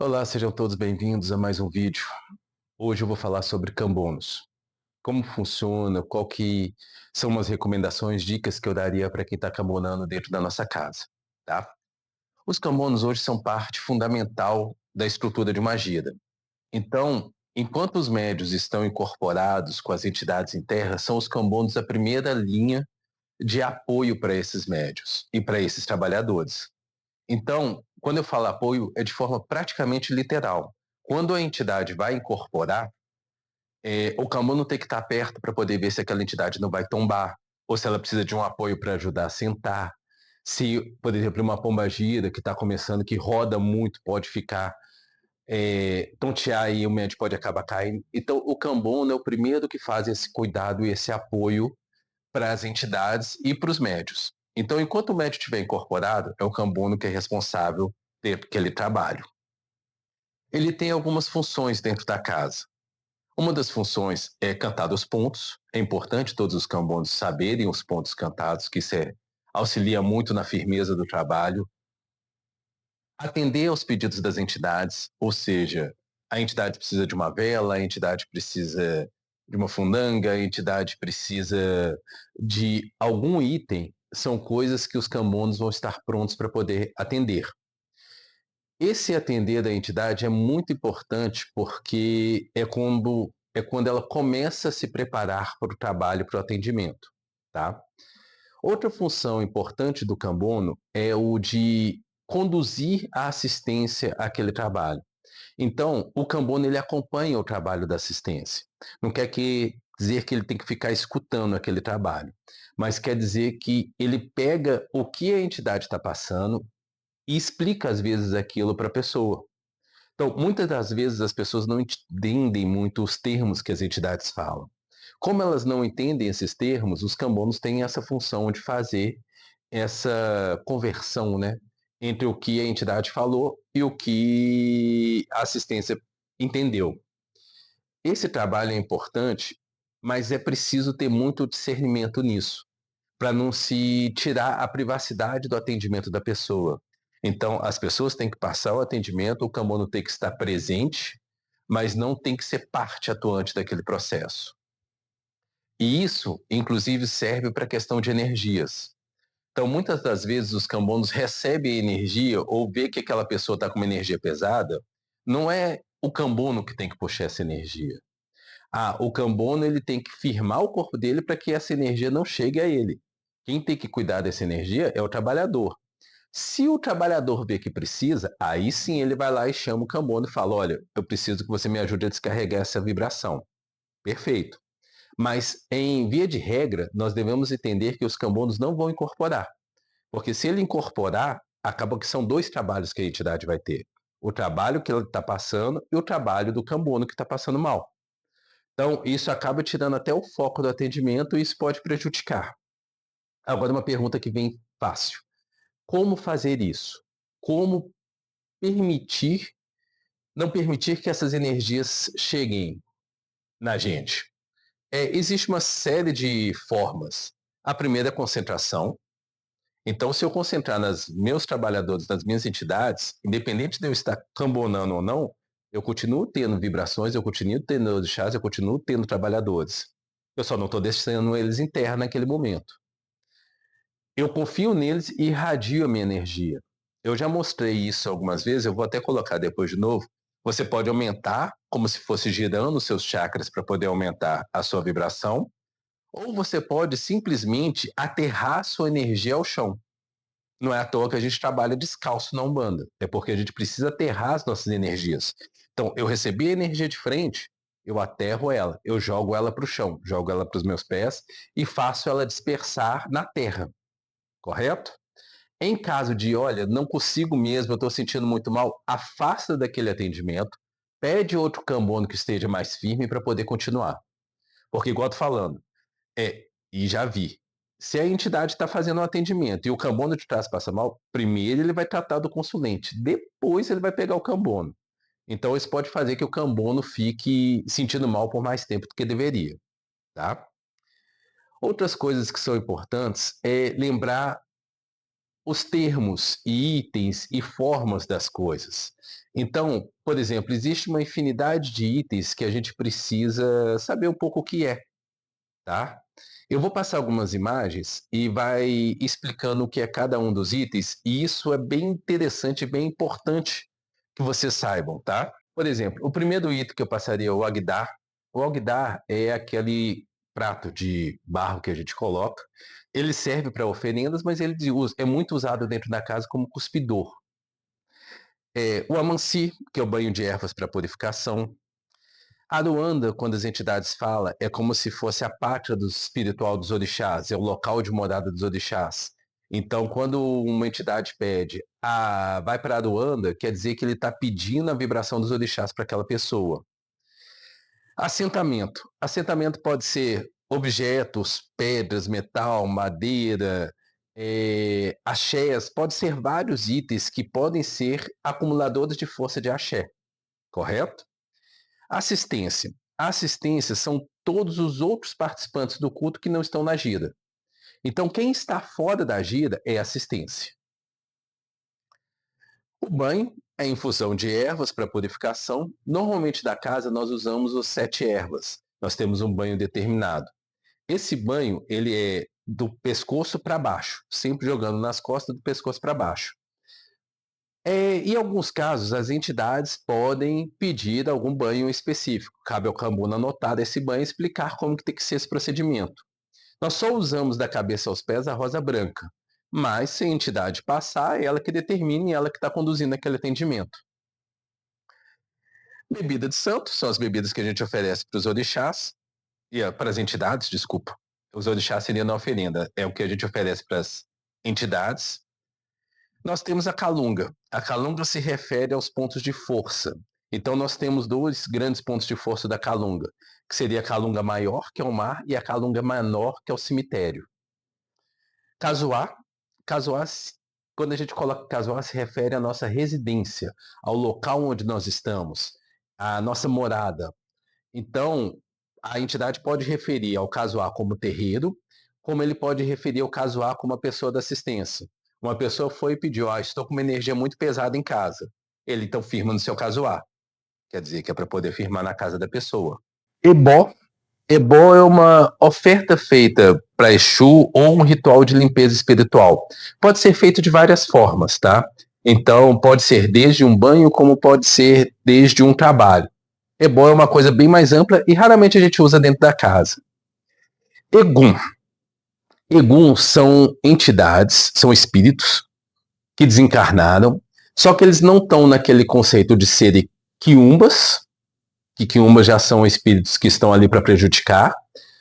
Olá, sejam todos bem-vindos a mais um vídeo. Hoje eu vou falar sobre Kanbonos. Como funciona, qual que são umas recomendações, dicas que eu daria para quem está Kanbonando dentro da nossa casa, tá? Os Kanbonos hoje são parte fundamental da estrutura de uma Agida. Então, enquanto os médios estão incorporados com as entidades internas, são os Kanbonos a primeira linha de apoio para esses médios e para esses trabalhadores. Então, quando eu falo apoio, é de forma praticamente literal. Quando a entidade vai incorporar, o Kanban não tem que estar perto para poder ver se aquela entidade não vai tombar, ou se ela precisa de um apoio para ajudar a sentar. Se, por exemplo, uma pombagira que está começando, que roda muito, pode ficar, tontear e o médico pode acabar caindo. Então, o Kanban é o primeiro que faz esse cuidado e esse apoio para as entidades e para os médios. Então, enquanto o médio estiver incorporado, é o Kanban que é responsável por aquele trabalho. Ele tem algumas funções dentro da casa. Uma das funções é cantar os pontos. É importante todos os cambonos saberem os pontos cantados, que isso auxilia muito na firmeza do trabalho. Atender aos pedidos das entidades, ou seja, a entidade precisa de uma vela, a entidade precisa de uma fundanga, a entidade precisa de algum item, são coisas que os cambonos vão estar prontos para poder atender. Esse atender da entidade é muito importante porque é quando ela começa a se preparar para o trabalho, para o atendimento, tá? Outra função importante do cambono é o de conduzir a assistência àquele trabalho. Então, o cambono ele acompanha o trabalho da assistência. Não quer dizer que ele tem que ficar escutando aquele trabalho, mas quer dizer que ele pega o que a entidade está passando e explica às vezes aquilo para a pessoa. Então, muitas das vezes as pessoas não entendem muito os termos que as entidades falam. Como elas não entendem esses termos, os cambonos têm essa função de fazer essa conversão, né, entre o que a entidade falou e o que a assistência entendeu. Esse trabalho é importante, mas é preciso ter muito discernimento nisso para não se tirar a privacidade do atendimento da pessoa. Então, as pessoas têm que passar o atendimento, o Kanban tem que estar presente, mas não tem que ser parte atuante daquele processo. E isso, inclusive, serve para a questão de energias. Então, muitas das vezes, os Kanbanos recebem energia ou vê que aquela pessoa está com uma energia pesada, não é o Kanbono que tem que puxar essa energia. O Kanbono ele tem que firmar o corpo dele para que essa energia não chegue a ele. Quem tem que cuidar dessa energia é o trabalhador. Se o trabalhador vê que precisa, aí sim ele vai lá e chama o Kanbono e fala: olha, eu preciso que você me ajude a descarregar essa vibração. Perfeito. Mas, em via de regra, nós devemos entender que os Kanbonos não vão incorporar. Porque se ele incorporar, acaba que são dois trabalhos que a entidade vai ter. O trabalho que ele está passando e o trabalho do Kanbono que está passando mal. Então, isso acaba tirando até o foco do atendimento e isso pode prejudicar. Agora, uma pergunta que vem fácil: como fazer isso? Como permitir, não permitir que essas energias cheguem na gente? Existe uma série de formas. A primeira é a concentração. Então, se eu concentrar nos meus trabalhadores, nas minhas entidades, independente de eu estar cambonando ou não, eu continuo tendo vibrações, eu continuo tendo orixás, eu continuo tendo trabalhadores. Eu só não estou deixando eles em terra naquele momento. Eu confio neles e irradio a minha energia. Eu já mostrei isso algumas vezes, eu vou até colocar depois de novo. Você pode aumentar, como se fosse girando os seus chakras para poder aumentar a sua vibração, ou você pode simplesmente aterrar a sua energia ao chão. Não é à toa que a gente trabalha descalço na Umbanda. É porque a gente precisa aterrar as nossas energias. Então, eu recebi a energia de frente, eu aterro ela, eu jogo ela para o chão, jogo ela para os meus pés e faço ela dispersar na terra, correto? Em caso de, olha, não consigo mesmo, eu estou sentindo muito mal, afasta daquele atendimento, pede outro cambono que esteja mais firme para poder continuar. Porque, igual eu tô falando, e já vi. Se a entidade está fazendo um atendimento e o cambono de trás passa mal, primeiro ele vai tratar do consulente, depois ele vai pegar o cambono. Então isso pode fazer que o cambono fique sentindo mal por mais tempo do que deveria, tá? Outras coisas que são importantes é lembrar os termos e itens e formas das coisas. Então, por exemplo, existe uma infinidade de itens que a gente precisa saber um pouco o que é, tá? Eu vou passar algumas imagens e vai explicando o que é cada um dos itens, e isso é bem interessante e bem importante que vocês saibam, tá? Por exemplo, o primeiro item que eu passaria é o Agdar. O Agdar é aquele prato de barro que a gente coloca. Ele serve para oferendas, mas ele é muito usado dentro da casa como cuspidor. O Amansi, que é o banho de ervas para purificação. Aruanda, quando as entidades falam, é como se fosse a pátria do espiritual dos orixás, é o local de morada dos orixás. Então, quando uma entidade pede, vai para Aruanda, quer dizer que ele está pedindo a vibração dos orixás para aquela pessoa. Assentamento. Assentamento pode ser objetos, pedras, metal, madeira, axés, pode ser vários itens que podem ser acumuladores de força de axé, correto? Assistência. Assistência são todos os outros participantes do culto que não estão na gira. Então, quem está fora da gira é assistência. O banho é infusão de ervas para purificação. Normalmente, da casa, nós usamos os 7 ervas. Nós temos um banho determinado. Esse banho, ele é do pescoço para baixo, sempre jogando nas costas do pescoço para baixo. Em alguns casos, as entidades podem pedir algum banho específico. Cabe ao Cambuna anotar esse banho e explicar como que tem que ser esse procedimento. Nós só usamos da cabeça aos pés a rosa branca, mas se a entidade passar, é ela que determina e ela que está conduzindo aquele atendimento. Bebida de santo são as bebidas que a gente oferece para os orixás, para as entidades, desculpa. Os orixás seriam na oferenda, é o que a gente oferece para as entidades. Nós temos a calunga. A calunga se refere aos pontos de força. Então, nós temos 2 grandes pontos de força da calunga, que seria a calunga maior, que é o mar, e a calunga menor, que é o cemitério. Casuá. Casuá, quando a gente coloca casuá, se refere à nossa residência, ao local onde nós estamos, à nossa morada. Então, a entidade pode referir ao casuá como terreiro, como ele pode referir ao casuá como a pessoa da assistência. Uma pessoa foi e pediu, estou com uma energia muito pesada em casa. Ele então firma no seu casuá. Quer dizer que é para poder firmar na casa da pessoa. Ebó. Ebó é uma oferta feita para Exu ou um ritual de limpeza espiritual. Pode ser feito de várias formas, tá? Então, pode ser desde um banho, como pode ser desde um trabalho. Ebó é uma coisa bem mais ampla e raramente a gente usa dentro da casa. Egum. Egum são entidades, são espíritos que desencarnaram, só que eles não estão naquele conceito de serem quiumbas, que quiumbas já são espíritos que estão ali para prejudicar,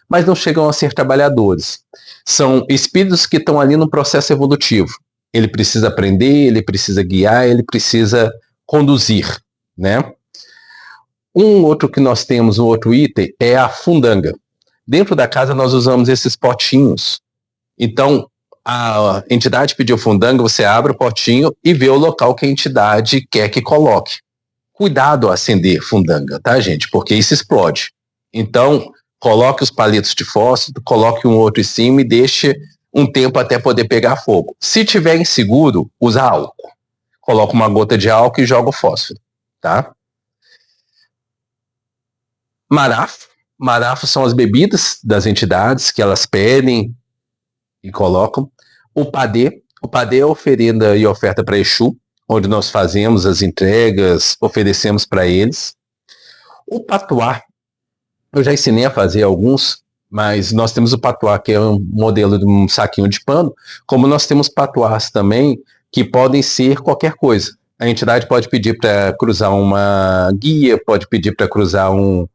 mas não chegam a ser trabalhadores. São espíritos que estão ali no processo evolutivo. Ele precisa aprender, ele precisa guiar, ele precisa conduzir, né? Um outro que nós temos, um outro item, é a fundanga. Dentro da casa nós usamos esses potinhos. Então, a entidade pediu fundanga, você abre o potinho e vê o local que a entidade quer que coloque. Cuidado ao acender fundanga, tá, gente? Porque isso explode. Então, coloque os palitos de fósforo, coloque um outro em cima e deixe um tempo até poder pegar fogo. Se tiver inseguro, usa álcool. Coloca uma gota de álcool e joga o fósforo, tá? Marafo. Marafo são as bebidas das entidades que elas pedem e colocam. O padê. O padê é oferenda e oferta para Exu, onde nós fazemos as entregas, oferecemos para eles. O patuá. Eu já ensinei a fazer alguns, mas nós temos o patuá, que é um modelo de um saquinho de pano, como nós temos patuás também, que podem ser qualquer coisa. A entidade pode pedir para cruzar uma guia, pode pedir para cruzar um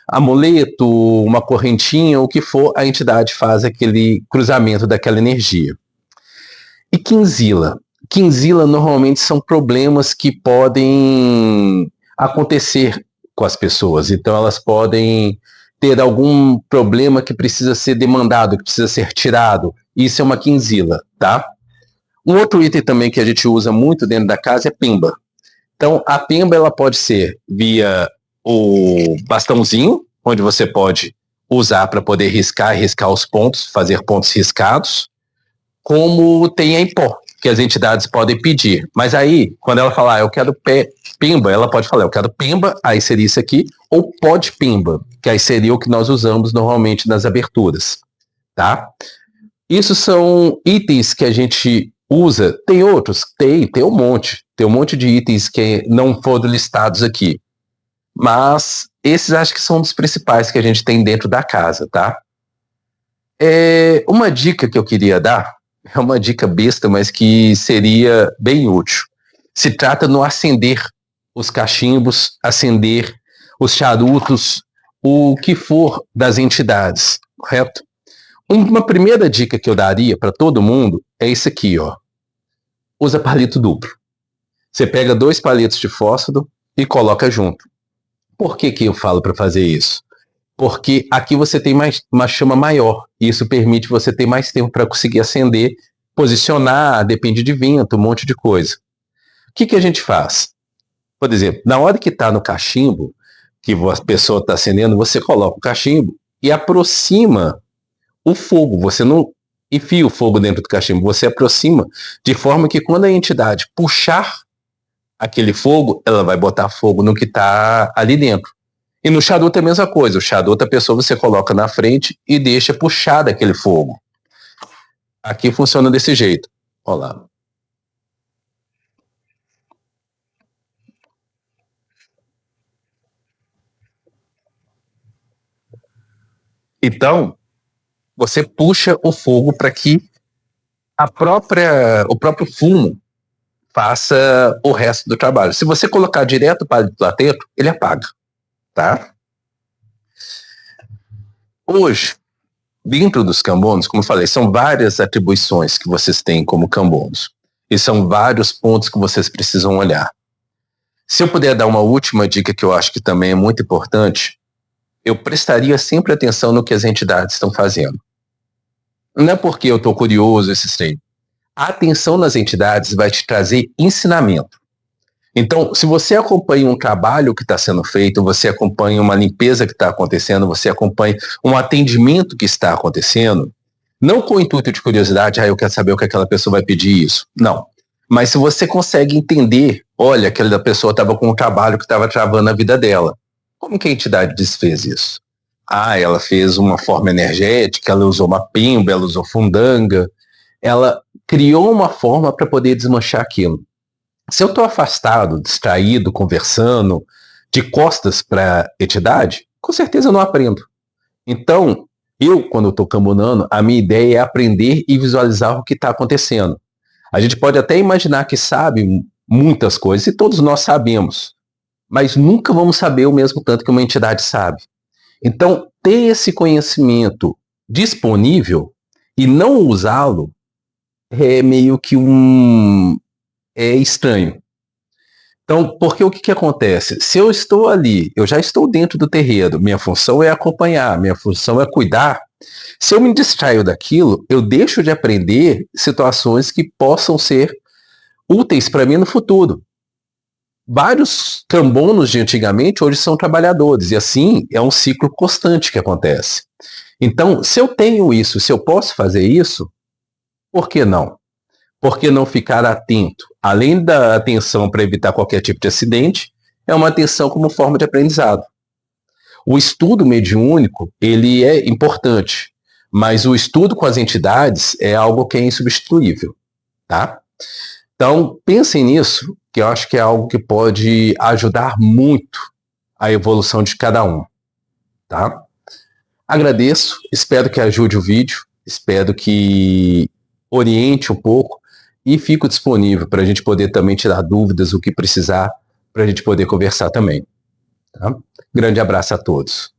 amuleto, uma correntinha, o que for, a entidade faz aquele cruzamento daquela energia. E quinzila. Quinzila normalmente são problemas que podem acontecer com as pessoas. Então elas podem ter algum problema que precisa ser demandado, que precisa ser tirado. Isso é uma quinzila, tá? Um outro item também que a gente usa muito dentro da casa é pemba. Então a pemba ela pode ser via o bastãozinho, onde você pode usar para poder riscar os pontos, fazer pontos riscados, como tem em pó. que as entidades podem pedir. Mas aí, quando ela falar, eu quero pimba, ela pode falar, eu quero pimba, aí seria isso aqui, ou pode pimba, que aí seria o que nós usamos normalmente nas aberturas, tá? Isso são itens que a gente usa. Tem outros? Tem um monte. Tem um monte de itens que não foram listados aqui. Mas esses acho que são dos principais que a gente tem dentro da casa, tá? Uma dica que eu queria dar, é uma dica besta, mas que seria bem útil. Se trata no acender os cachimbos, acender os charutos, o que for das entidades, correto? Uma primeira dica que eu daria para todo mundo é isso aqui, ó. Usa palito duplo. Você pega 2 palitos de fósforo e coloca junto. Por que eu falo para fazer isso? Porque aqui você tem uma chama maior, e isso permite você ter mais tempo para conseguir acender, posicionar, depende de vento, um monte de coisa. O que a gente faz? Por exemplo, na hora que está no cachimbo, que a pessoa está acendendo, você coloca o cachimbo e aproxima o fogo. Você não enfia o fogo dentro do cachimbo, você aproxima de forma que quando a entidade puxar aquele fogo, ela vai botar fogo no que está ali dentro. E no charuto é a mesma coisa. O charuto, a pessoa você coloca na frente e deixa puxar daquele fogo. Aqui funciona desse jeito. Olha lá. Então, você puxa o fogo para que o próprio fumo faça o resto do trabalho. Se você colocar direto para lá dentro, ele apaga, tá? Hoje, dentro dos cambonos, como eu falei, são várias atribuições que vocês têm como cambonos. E são vários pontos que vocês precisam olhar. Se eu puder dar uma última dica que eu acho que também é muito importante, eu prestaria sempre atenção no que as entidades estão fazendo. Não é porque eu estou curioso, esse trem. A atenção nas entidades vai te trazer ensinamento. Então, se você acompanha um trabalho que está sendo feito, você acompanha uma limpeza que está acontecendo, você acompanha um atendimento que está acontecendo, não com o intuito de curiosidade, eu quero saber o que aquela pessoa vai pedir isso. Não. Mas se você consegue entender, olha, aquela pessoa estava com um trabalho que estava travando a vida dela. Como que a entidade desfez isso? Ela fez uma forma energética, ela usou uma pimba, ela usou fundanga, ela criou uma forma para poder desmanchar aquilo. Se eu estou afastado, distraído, conversando, de costas para a entidade, com certeza eu não aprendo. Então, quando eu estou cambonando, a minha ideia é aprender e visualizar o que está acontecendo. A gente pode até imaginar que sabe muitas coisas, e todos nós sabemos, mas nunca vamos saber o mesmo tanto que uma entidade sabe. Então, ter esse conhecimento disponível e não usá-lo é meio que é estranho. Então, porque o que acontece? Se eu estou ali, eu já estou dentro do terreiro, minha função é acompanhar, minha função é cuidar. Se eu me distraio daquilo, eu deixo de aprender situações que possam ser úteis para mim no futuro. Vários cambonos de antigamente hoje são trabalhadores, e assim é um ciclo constante que acontece. Então, se eu tenho isso, se eu posso fazer isso, por que não? Por que não ficar atento? Além da atenção para evitar qualquer tipo de acidente, é uma atenção como forma de aprendizado. O estudo mediúnico, ele é importante, mas o estudo com as entidades é algo que é insubstituível, tá? Então, pensem nisso, que eu acho que é algo que pode ajudar muito a evolução de cada um, tá? Agradeço, espero que ajude o vídeo, espero que oriente um pouco e fico disponível para a gente poder também tirar dúvidas, o que precisar, para a gente poder conversar também. Tá? Grande abraço a todos.